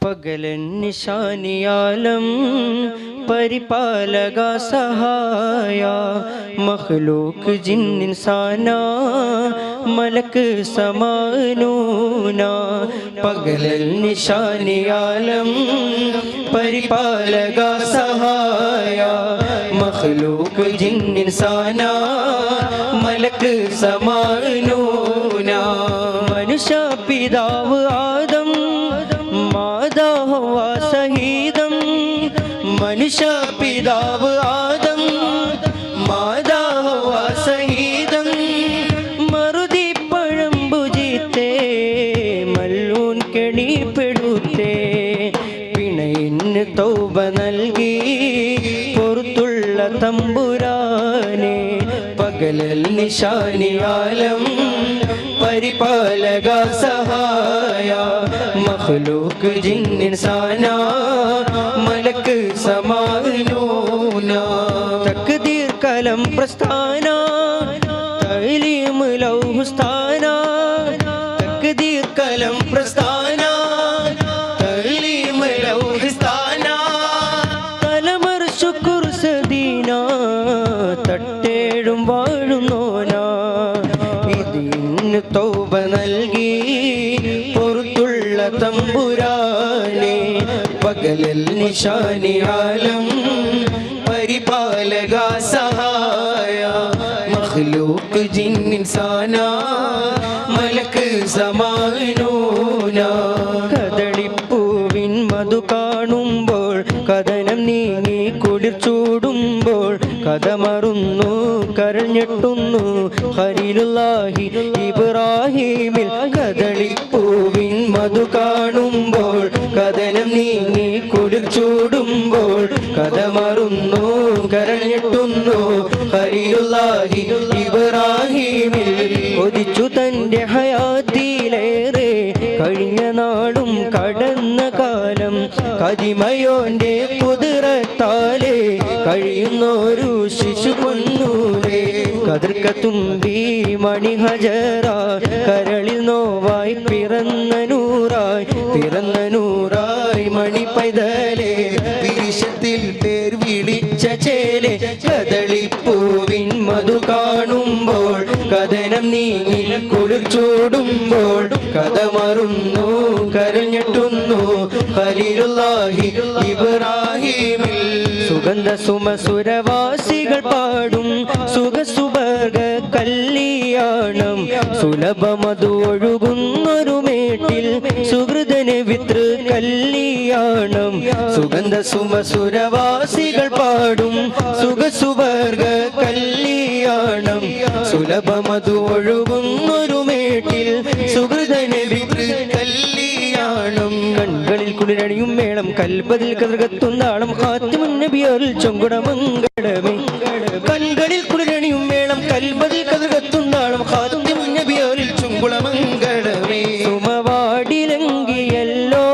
പകലൻ നിശാനിയാലം പരിപാലക സഹായ മഖ്ലൂക്ക് ജിൻ ഇൻസാന മലക്ക് സമാനൂന പകലൻ നിശാനിയാലം പരിപാലക സഹായ മഖ്ലൂക്ക് ജിൻ ഇൻസാന മലക്ക് സമാനൂന മനുഷ്യ പിതാവ് ആദം മാതാ ഹവ്വ സഹീദം മനുഷ്യ പിതാവ് ആദം മാതാ ഹവ്വ സഹീദം മറുതി പഴംബുജിത്തേ മല്ലൂൻ കെണിപ്പെടുത്തേ പിണയിന് തൗബ നൽകി പുറത്തുള്ള തമ്പുരാനെ പകലൽ നിശാനിയാലം പരിപാലക സഹായ മഖ്ലൂക്ക് ജിൻ ഇൻസാന മലക്ക് സമാനൂന തഖ്ദീർ കലം പ്രസ്ഥാന തഅലീം ലൗഹുസ്ഥാന തഖ്ദീർ കലം പ്രസ്ഥാന തഅലീം ലൗഹുസ്ഥാന തലമർ ശുക്ർ സദീന തട്ടേടും വാഴുന്നോന ഇതിന് തൗബ നൽകി പുറത്തുള്ള തമ്പുരാനെ പകലൽ നിശാനിയാലം പരിപാലക സഹായ മഖ്ലൂക്ക് ജിൻ ഇൻസാന മലക്ക് സമാനൂന കദളിപ്പൂവിൻ മധു കാണുമ്പോൾ കഥനം നീങ്ങി കുളിർ ചൂടുമ്പോൾ കഥ മറുന്നു കരഞ്ഞെട്ടുന്നു ഖലീലുല്ലാഹി ഇബ്രാഹീമിൽ കദളിപ്പൂവിൻ മധു കാണുമ്പോൾ കഥനം നീങ്ങി കുളിർ ചൂടുമ്പോൾ കഥ മറുന്നു കരഞ്ഞെട്ടുന്നു ഖലീലുല്ലാഹി ഇബ്രാഹീമിൽ ഒതിച്ചു തന്റെ ഹയാത്തിലേറെ കഴിഞ്ഞ നാളും കടന്ന കാലം കദിമയോന്റെ കുതിരത്താലെ കഴിയുന്നൊരു ശിശു പൊന്നൂരെ കതിർക്കത്തുമ്പി മണിഹജറ കരളിൽ നോവായി പിറന്ന നൂറായി മണി പൈതലേ വിരിശത്തിൽ പേർ വിളിച്ച ചേലെ കദളിപ്പൂവിൻ മധു കാണുമ്പോൾ കഥനം നീങ്ങി കുളിർ ചൂടുമ്പോൾ കഥ മറുന്നു കരഞ്ഞെട്ടുന്നു ഖലീലുല്ലാഹി ഇബ്രാഹീമിൽ സുഗന്ധ സുമസുരവാസികൾ പാടും സുഖസുവർഗ കല്യാണം സുലഭമതു ഒഴുകുന്നൊരു മേട്ടിൽ സുഹൃദന് വിതൃ കല്യാണം സുഗന്ധ സുമസുരവാസികൾ പാടും സുഖസുവർഗ കല്യാണം സുലഭമതു ഒഴുകുന്നൊരു മേട്ടിൽ സുഹൃദന് വിതൃ കല്യാണം കൺകളിൽ കുളിരണിയും മേളം കൽപ്പതിൽ കതകത്തുന്നാളം ഖാത്തിമുൻ നബിയോരിൽ ചൊങ്കുടമംഗളമേ കൺകളിൽ കുളിരണിയും മേളം കൽപ്പതിൽ കതകത്തുന്നാളം ഖാത്തിമുൻ നബിയോരിൽ ചൊങ്കുടമംഗളമേ സുമവാടിലങ്കിയല്ലോ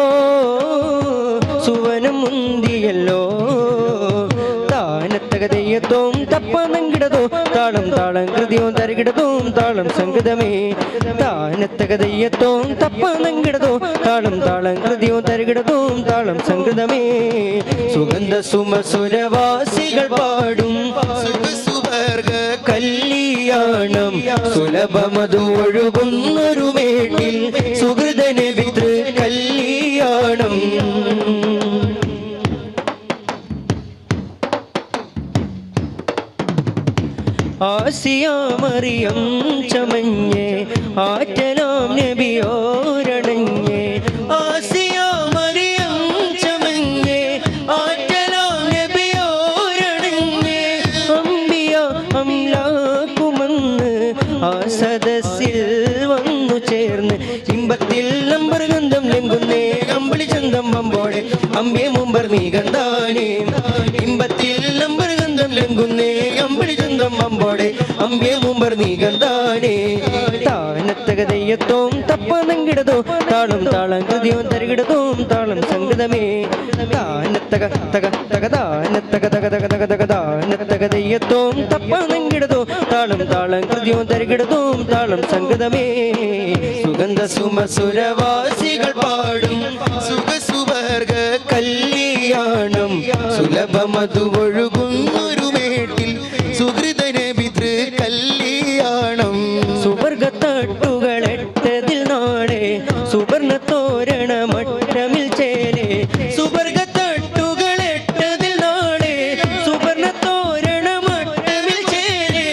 സുവനം മുന്തിയല്ലോ താനത്തകതയ്യത്തോം തപ്പനങ്കിടതോ താളം താളം കൃതിയോ തരകിടതോം താളം സംഗതമേ താനത്തകതയ്യത്തോം തപ്പനങ്കിടതോ താളം താളം കൃതിയോ തരകിടതോം താളം സംഗതമേ സുഗന്ധ സുമസുരവാസികൾ പാടും സുഖസുവർഗ കല്യാണം സുലഭമതു ഒഴുകുന്നൊരു മേട്ടിൽ സുഹൃദന് വിതൃ കല്യാണം ആസിയ മറിയം ചമഞ്ഞേ ആറ്റലാം നബിയോരണഞ്ഞേ ആസിയ മറിയം ചമഞ്ഞേ ആറ്റലാം നബിയോരണഞ്ഞേ അംബിയ അംലാക്കുമെന്ന് ആ സദസ്സിൽ വന്നു ചേർന്ന് ഇമ്പത്തിൽ നമ്പർ ഗന്ധം ലംഘുന്നേ അമ്പിളി ചന്തം പമ്പോടെ അമ്പിയ മുമ്പർ നീ ഗന്ധാനേ ഇമ്പത്തിൽ നമ്പർ ഗന്ധം ലംഘുന്നേ അമ്പിളി ചന്തം പമ്പോടെ അമ്പിയ മുമ്പർ നീ ഗന്ധാനേ താനത്തകതയ്യത്തോം തപ്പനങ്കിടതോ താളം താളം കൃതിയോ തരകിടതോം താളം സംഗതമേ താനത്തക തക തക താനത്തക തക തക തക തക താനത്തകതയ്യത്തോം തപ്പനങ്കിടതോ താളം താളം കൃതിയോ തരകിടതോം താളം സംഗതമേ സുഗന്ധ സുമസുരവാസികൾ പാടും സുഖസുവ സുലഭമതു ഒഴുകുന്നൊരു മേട്ടിൽ സുഹൃത നബി കല്യാണം സുവർഗത്തട്ടുകളെട്ടതിൽ നാളെ സുവർണ തോരണ മട്ടമിൽ ചേരെ സുവർഗത്തട്ടുകളെട്ടതിൽ നാളെ സുവർണ തോരണ മട്ടമിൽ ചേരെ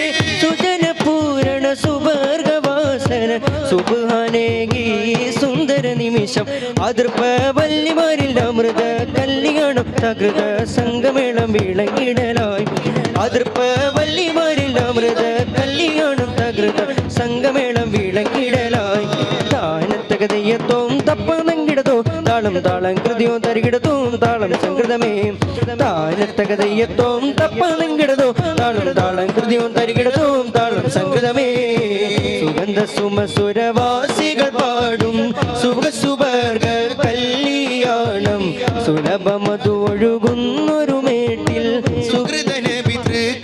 സുജന പൂരണ സുവർഗവാസന സുബ്ഹാനേകി സുന്ദര നിമിഷം അതിർപ്പ വല്ലിമാരിൽ അമൃത കല്യാണം തകൃത സംഗമേളം വിളങ്ങിടലായി അതിർപ്പ വല്ലിമാരിൽ അമൃത കല്യാണം തകൃത സംഗമേളം വിളങ്ങിടലായി താനത്തകതയ്യത്തോം തപ്പനങ്കിടതോ താളം താളം കൃതിയോ തരികിടത്തോം താളം സംകൃതമേ താനത്തകതയ്യത്തോം തപ്പനങ്കിടതോ താളം താളം കൃതിയോ തരികിടത്തോം താളം സംകൃതമേ സുഗന്ധ സുമസുരവാസികൾ പാടും സുഖസുവർഗ കല്യാണം സുലഭമതു ഒഴുകുന്നൊരു മേട്ടിൽ സുഹൃത നബി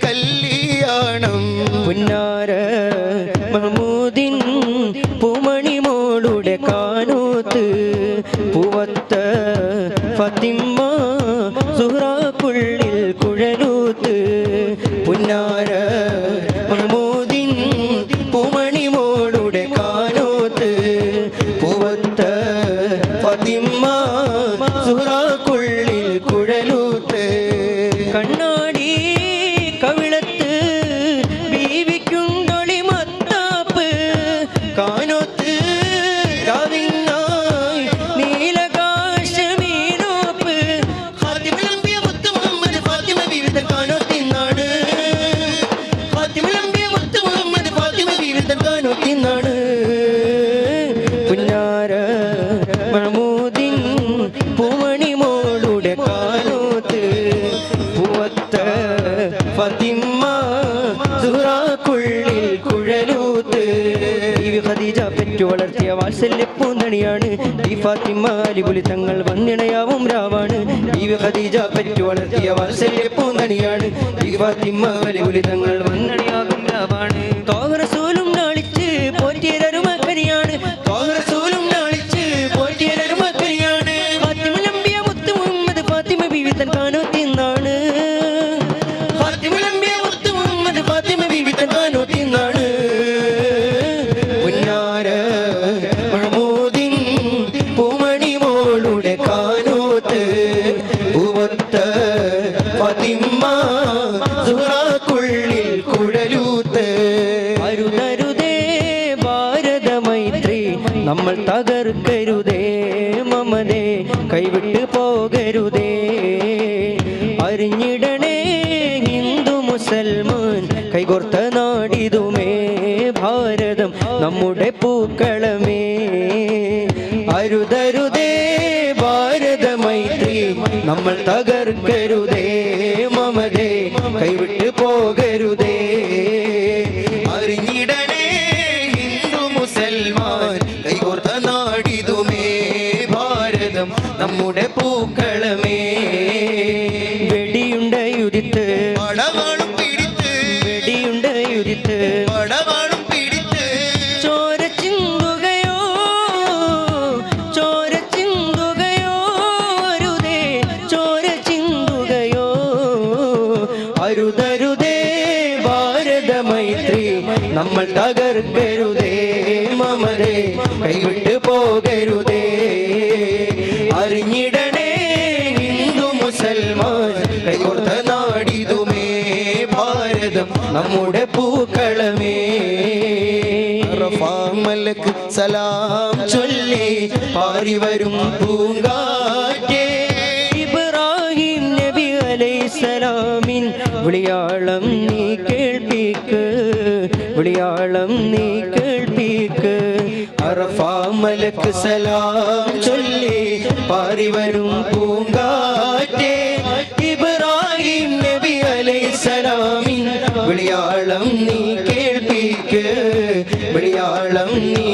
കല്യാണം പുന്നാര മഹമൂദിൻ പൂമണിമോളുടെ കാനോത്ത് പൂവത്ത ഫാത്തിമ സുഹ്റാക്കുള്ളിൽ കുഴലൂത്ത് പുന്നാര മഹമൂദിൻ പൂമണിമോളുടെ കാനോത്ത് പൂവത്ത ഫാത്തിമ സുഹ്റാക്കുള്ളിൽ കുഴലൂത്ത് കണ്ണാടി കവിളത്ത് ബീവിക്കുണ്ടൊളി മത്താപ്പ് കാനോത്ത് കാവിങ്ങായി നീലകാശമീനോപ്പ് ഫാത്തിമലമ്പിയ മുത്ത് മുഹമ്മദ് ഫാത്തിമ ബീവി തൻ കാനോത്തിന്നാണ് ഫാത്തിമലമ്പിയ മുത്ത് മുഹമ്മദ് ഫാത്തിമ ബീവി തൻ കാനോത്തിന്നാണ് പുന്നാര മഹമൂദിൻ പൂമണിമോളുടെ കാനോത്ത് പൂവത്ത ഫാത്തിമ സുഹ്റാക്കുള്ളിൽ കുഴലൂത്ത് ബീവി ഖദീജ പെറ്റു വളർത്തിയ വാത്സല്യ പൂന്തണിയാണ് ഈ ഫാത്തിമ അലിപുലി തങ്ങൾ വന്നിണയാവും രാവാണ് ബീവി ഖദീജ പെറ്റു വളർത്തിയ വാത്സല്യ പൂന്തണിയാണ് ഈ ഫാത്തിമ അലിപുലി തങ്ങൾ വന്നിണയാവും രാവാണ് തോഹറസൂലും നാളിച്ച് പോറ്റിയരുമക്കരിയാണ് തോഹറസൂലും നാളിച്ച് പോറ്റിയരുമക്കരിയാണ് ഫാത്തിമ നബിയ മുത്ത് മുഹമ്മദ് ഫാത്തിമ ബീവി തൻ കാനോത്തിന്നാണ് ഫാത്തിമ നബിയ മുത്ത് മുഹമ്മദ് ഫാത്തിമ ബീവി തൻ കാനോത്തിന്നാണ് പുന്നാര മഹമൂദിൻ പൂമണിമോളുടെ കാനോത്ത് പൂവത്ത ഫാത്തിമ സുഹ്റാക്കുള്ളിൽ കുഴലൂത്ത് അരുതരുതേ ഭാരത മൈത്രി നമ്മൾ തകർക്കരുതേ മമതേ കൈവിട്ട് പോകരുതേ അറിഞ്ഞിടണേ ഹിന്ദു മുസൽമാൻ കൈകോർത്ത നാടിതുമേ ഭാരതം നമ്മുടെ പൂക്കളമേ അരുതരുതേ ഭാരത മൈത്രി നമ്മൾ തകർക്കരുതേ മമതേ കൈവിട്ട് പോകരുതേ അറിഞ്ഞിടണേ ഹിന്ദു മുസൽമാൻ കൈകോർത്ത നാടിതുമേ ഭാരതം നമ്മുടെ പൂക്കളമേ വെടിയുണ്ടയുദിത്ത് പടവാളും പിടിത്ത് വെടിയുണ്ടയുദിത്ത് പടവാളും പിടിത്ത് ചോര ചിന്തുകയോ ചോര ചിന്തുകയോ അരുതേ ചോര ചിന്തുകയോ അരുതരുതേ ഭാരത മൈത്രി നമ്മൾ തകർക്കരുതേ മമതേ കൈവിട്ട് പോകരുതേ അറിഞ്ഞിടണേ ഹിന്ദു മുസൽമാൻ കൈകോർത്ത നാടിതുമേ ഭാരതം നമ്മുടെ പൂക്കളമേ മലക്ക് സലാം ചൊല്ലി പാറി വരും പൂങ്കാറ്റേ ഇബ്രാഹിം നബി അലൈഹിസ്സലാമിൻ വിളിയാളം നീ കേൾപ്പിക്ക് വിളിയാളം നീ കേൾപ്പിക്ക് അറഫാ മലക്ക് സലാം ചൊല്ലി പാറി വരും പൂങ്കാറ്റേ ഇബ്രാഹിം നബി അലൈഹിസ്സലാമിൻ വിളിയാളം നീ കേൾപ്പിക്ക് വിളിയാളം നീ